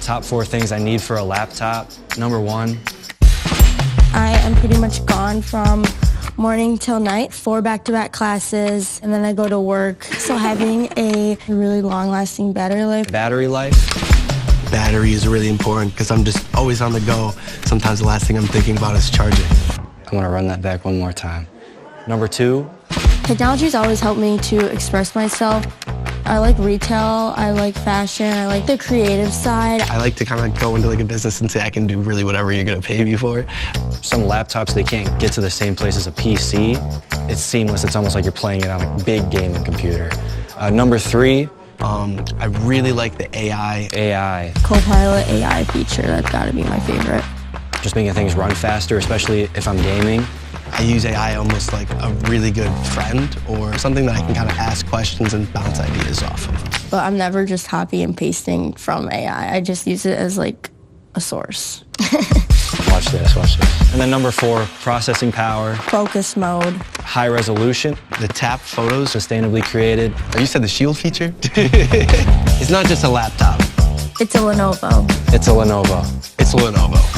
Top 4 things I need for a laptop. Number 1. I am pretty much gone from morning till night, 4 back-to-back classes, and then I go to work. So having a really long-lasting battery life. Battery life. Battery is really important because I'm just always on the go. Sometimes the last thing I'm thinking about is charging. I want to run that back one more time. Number 2. Technology's always helped me to express myself. I like retail, I like fashion, I like the creative side. I like to kind of go into like a business and say I can do really whatever you're going to pay me for. Some laptops, they can't get to the same place as a PC. It's seamless. It's almost like you're playing it on a big gaming computer. Number 3. I really like the AI. AI. Copilot AI feature, that's gotta be my favorite. Just making things run faster, especially if I'm gaming. I use AI almost like a really good friend or something that I can kind of ask questions and bounce ideas off of. But I'm never just copy and pasting from AI. I just use it as like a source. Watch this, watch this. And then number 4, processing power. Focus mode. High resolution. The tap photos. Sustainably created. Oh, you said the shield feature? It's not just a laptop. It's a Lenovo. It's a Lenovo. It's a Lenovo.